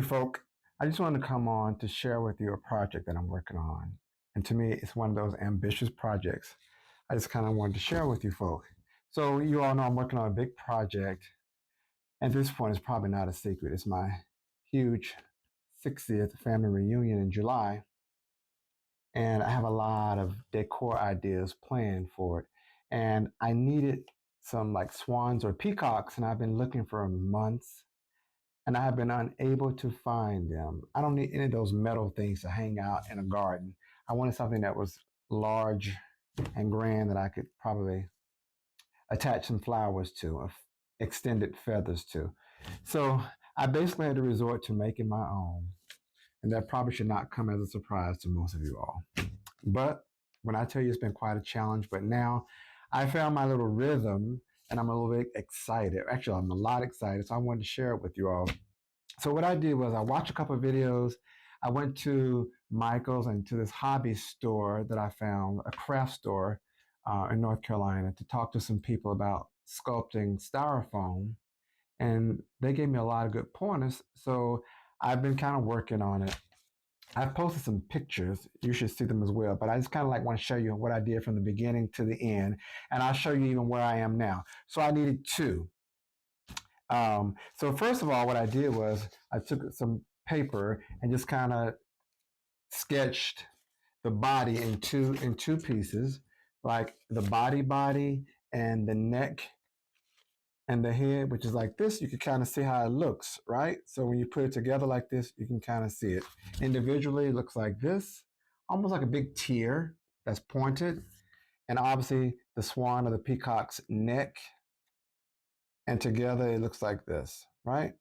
folk, I just wanted to come on to share with you a project that I'm working on. And to me, it's one of those ambitious projects. I just kind of wanted to share with you folk. So you all know I'm working on a big project. At this point, it's probably not a secret. It's my huge 60th family reunion in July. And I have a lot of decor ideas planned for it. And I needed some like swans or peacocks, and I've been looking for months and I have been unable to find them. I don't need any of those metal things to hang out in a garden. I wanted something that was large and grand that I could probably attach some flowers to, or extended feathers to. So I basically had to resort to making my own. And that probably should not come as a surprise to most of you all. But when I tell you it's been quite a challenge, but now I found my little rhythm and I'm a little bit excited. Actually, I'm a lot excited. So I wanted to share it with you all. So what I did was I watched a couple of videos. I went to Michael's and to this hobby store that I found, a craft store in North Carolina, to talk to some people about sculpting styrofoam. And they gave me a lot of good pointers. So I've been kind of working on it. I've posted some pictures. You should see them as well. But I just kind of like want to show you what I did from the beginning to the end. And I'll show you even where I am now. So I needed two. So first of all, what I did was I took some paper and just kind of sketched the body in two pieces, like the body and the neck and the head, which is like this. You can kind of see how it looks, right? So when you put it together like this, you can kind of see it. Individually, it looks like this, almost like a big tear that's pointed. And obviously the swan or the peacock's neck, and together it looks like this, right?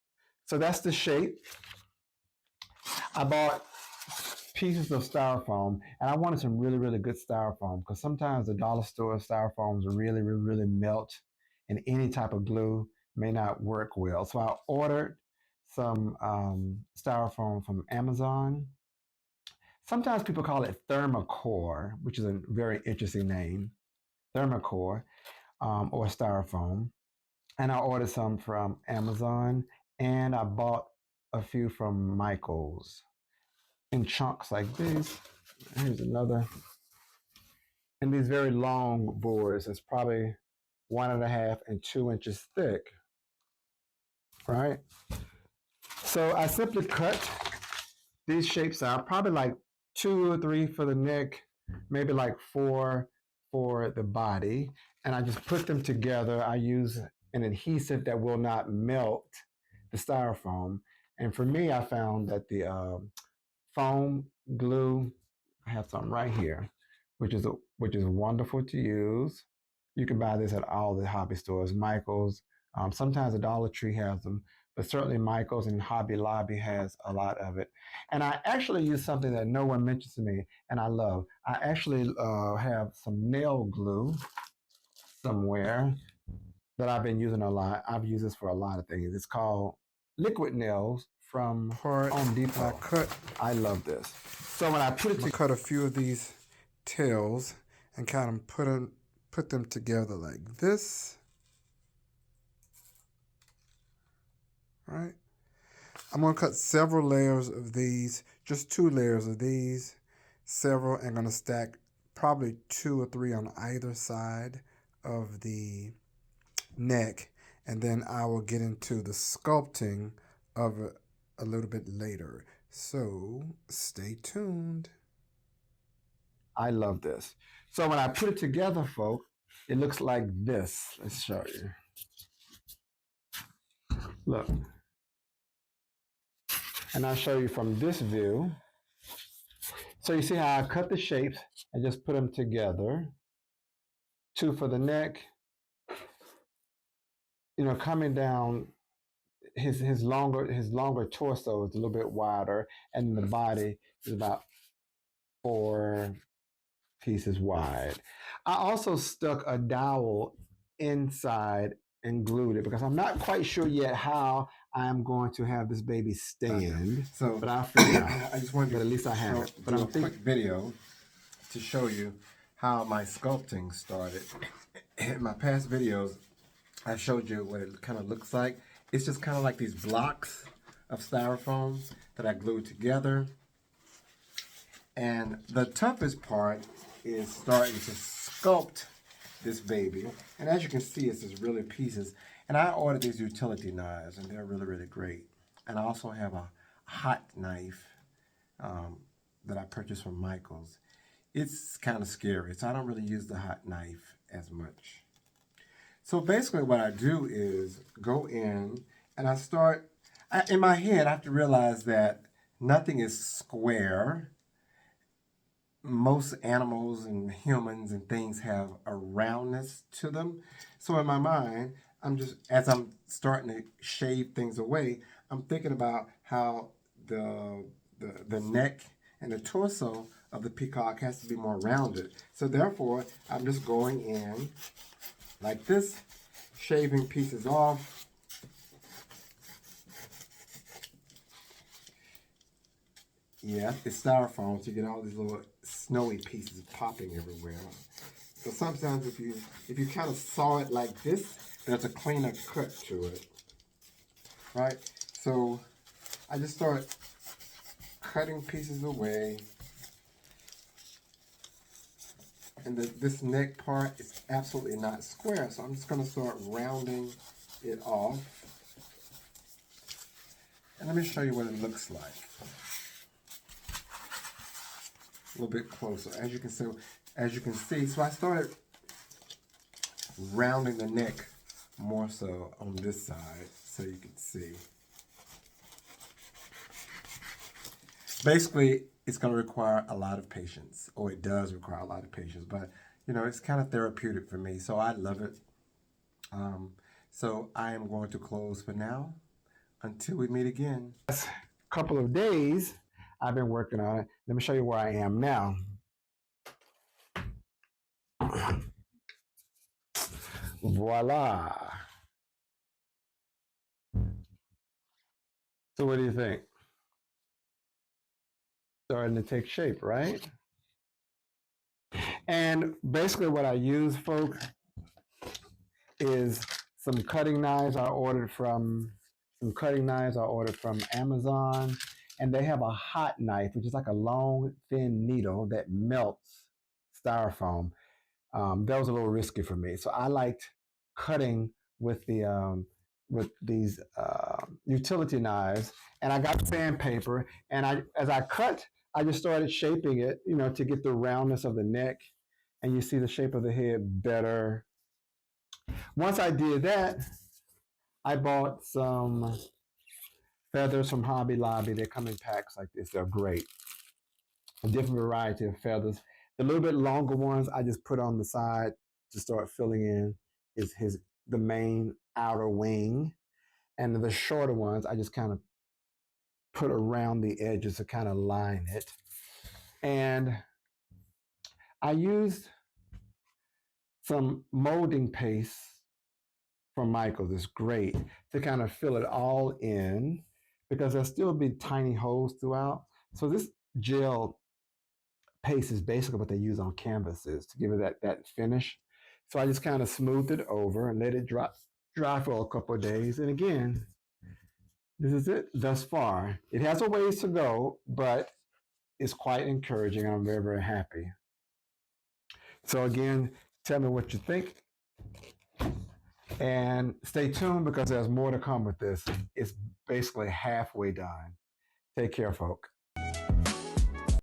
So that's the shape. I bought pieces of styrofoam, and I wanted some really, really good styrofoam because sometimes the dollar store styrofoams really melt, and any type of glue may not work well. So I ordered some styrofoam from Amazon. Sometimes people call it thermocore, which is a very interesting name, thermocore or styrofoam. And I ordered some from Amazon, and I bought a few from Michael's in chunks like these. Here's another. And these very long boards. It's probably 1.5 and 2 inches thick, right? So I simply cut these shapes out, probably like 2 or 3 for the neck, maybe like 4 for the body. And I just put them together. I use an adhesive that will not melt the styrofoam. And for me, I found that the foam glue, I have some right here, which is wonderful to use. You can buy this at all the hobby stores, Michael's. Sometimes the Dollar Tree has them, but certainly Michael's and Hobby Lobby has a lot of it. And I actually use something that no one mentions to me, and I love. I actually have some nail glue somewhere that I've been using a lot. I've used this for a lot of things. It's called Liquid Nails from Home Depot. I love this. So when I put it to cut a few of these tails and kind of put them together like this, right? I'm going to cut several layers of these, just 2 layers of these, several, and going to stack probably 2 or 3 on either side of the neck, and then I will get into the sculpting of it a little bit later. So stay tuned. I love this. So when I put it together, folks, it looks like this. Let's show you. Look. And I'll show you from this view. So you see how I cut the shapes and just put them together. 2 for the neck. You know, coming down, his longer torso is a little bit wider, and the body is about 4 pieces wide. I also stuck a dowel inside and glued it because I'm not quite sure yet how I'm going to have this baby stand. So, but I'll figure it out. I just wanted to, but at least I have it. But I'm quick video to show you how my sculpting started. In my past videos, I showed you what it kind of looks like. It's just kind of like these blocks of styrofoam that I glued together. And the toughest part is starting to sculpt this baby. And as you can see, it's just really pieces. And I ordered these utility knives, and they're really, really great. And I also have a hot knife um, that I purchased from Michael's. It's kind of scary, so I don't really use the hot knife as much. So basically what I do is go in and in my head, I have to realize that nothing is square. Most animals and humans and things have a roundness to them. So in my mind, as I'm starting to shave things away, I'm thinking about how the neck and the torso of the peacock has to be more rounded. So therefore, I'm just going in like this, shaving pieces off. Yeah, it's styrofoam, so you get all these little snowy pieces popping everywhere. So sometimes if you kind of saw it like this, there's a cleaner cut to it, right? So I just start cutting pieces away, and this neck part is absolutely not square, so I'm just going to start rounding it off. And let me show you what it looks like. A little bit closer. As you can see, so I started rounding the neck more so on this side so you can see. Basically, it's going to require a lot of patience, or it does require a lot of patience, but it's kind of therapeutic for me, so I love it. So I am going to close for now until we meet again. Last couple of days, I've been working on it. Let me show you where I am now. Voila. So what do you think? Starting to take shape, right? And basically what I use, folks, is some cutting knives I ordered from Amazon, and they have a hot knife, which is like a long, thin needle that melts styrofoam. That was a little risky for me, so I liked cutting with these utility knives, and I got sandpaper, and as I cut, I just started shaping it, to get the roundness of the neck, and you see the shape of the head better. Once I did that, I bought some feathers from Hobby Lobby. They come in packs like this. They're great. A different variety of feathers. The little bit longer ones I just put on the side to start filling in the main outer wing. And the shorter ones I just kind of put around the edges to kind of line it. And I used some molding paste from Michael's. It's great to kind of fill it all in because there'll still be tiny holes throughout. So this gel paste is basically what they use on canvases to give it that finish. So I just kind of smoothed it over and let it dry for a couple of days. And again, this is it thus far. It has a ways to go, but it's quite encouraging. I'm very, very happy. So again, tell me what you think. And stay tuned because there's more to come with this. It's basically halfway done. Take care, folks.